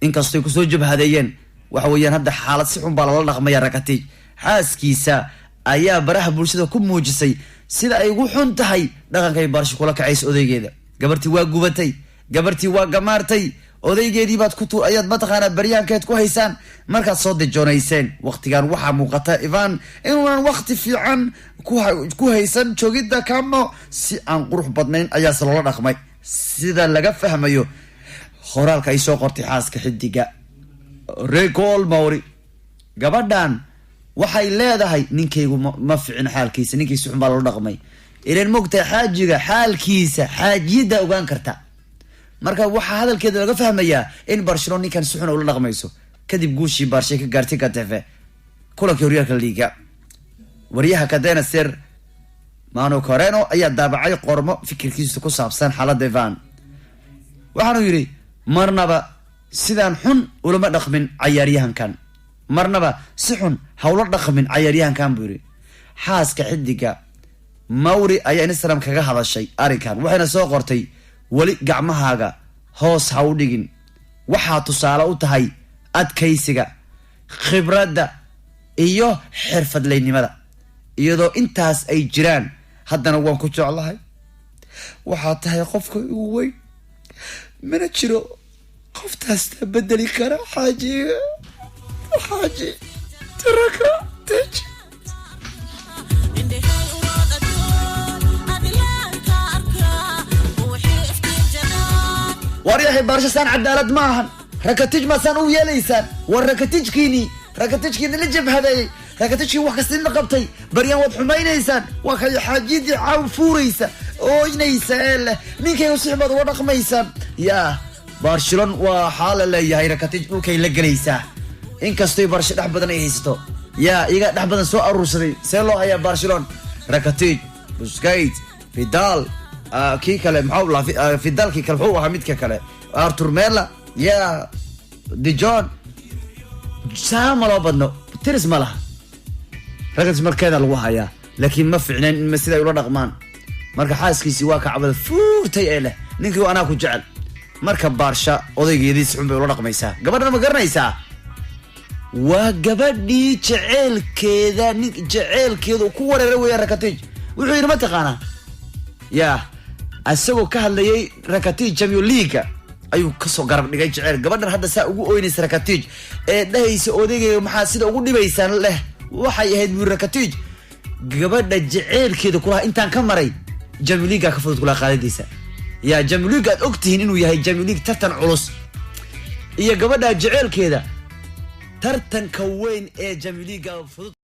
inkastoo ku soo jabhadeeyeen waxa weeyaan hadda xaalad si xun baa lala dhaqmaya Rakatic xaaskiisa ayaa baraha bulshada ku muujisay sida ay ugu xun tahay dhaqanka ay Barsh kula kacays odaygeeda gabartii waa gubatay gabartii waa gamaartay odaygeedii baad ku ayaad mataqaana baryaankeed ku haysaan markaad soo dejoonayseen waqtigan waxa muuqata Ivan inuu waqti fiican ku haysan joogida kamo si aan qurux badnayn ayaa loola dhaqmay sida laga fahmayo qoraalka ay soo qortay xaaska xidiga recall Mauri gabadhan waxay leedahay ninkaygu ma fiicin xaalkiisa ninkiisu xun baa loo dhaqmay ileen mogtay xaajiga xaalkiisa xaajida ogaan karta marka waxa hadalkeeda laga fahmayaa in Barcelona ninkan si xun ula dhaqmayso kadib guushii Barca ka gaartay Getafe kulankii horyaalka liiga wariyaha Qadar sir Mano Coreno ayaa daabacay qormo fikirkiisa ku saabsan xaaladda Ivan waxaanu yiri marnaba sidaan xun ulama dhaqmin ciyaaryahankan marnaba si xun hawlo dhaqmin ciyaaryahankan buu yiri xaaska xidiga Mauri ayaa Instagram kaga hadashay arikan waxayna soo qortay wali gacmahaaga hoos ha u dhigin waxa tusaale u tahay adkaysiga khibradda iyo xirfadleynimada iyadoo intaas ay jiraan haddana waan ku jeclahay waxa tahay qofka ugu weyn mana jiro qoftaas bedeli kara xaaji taraka tej وريحي برشا سان عدالة معهن Rakatic ما سان او يليسان والركاتيج كيني اللي جاب هذا Rakatic وحكستين لقبتي بريان وضح ماينيسان وخي حاجيدي عاو فوريسان اوينيسان ميكي يوسيحباد ورق ميسان يا برشلون وحالة اللي هاي Rakatic وكي لقليسان إنكستوي برشا دحبادن ايهيستو يا إيقا دحبادن سو أروسري سيلو هيا برشلون Rakatic بوسكايت فيدال كي كلام محاولة في دال كي كلام هو حميد كلام أرتور ميلا يا ديجون سام الله بدنا ترس ماله ركز مركز الوهاية لكن ما فعلا مسيدا يقولون رقمان مركز حاسس كي سواك عبد فورتي إله نيجي وأنا أكو جعل مركب بارشا وضيق يديس عم بيقولون رقم يسا قبلنا ما قرنا يسا وقبل جعل كذا جعل كذا وكورة روي Rakatic وحير ما تقانا يا asagoo ka hadlayay Rakatic Champions League ayuu ka soo garab dhigay jecel gabadhan hadda saa ugu ooynaysa Rakatic ee dhahaysa odaygeeyo maxaa sida ugu dhibaysan leh waxay ahayd buu Rakatic gabadha jecelkeeda kula intaan ka maray Champions League ka fudud kula qaadaysa ya Champions League aad ogtihiin inuu yahay Champions League tartan culus iyo gabadha jecelkeeda tartanka weyn ee Champions League fudud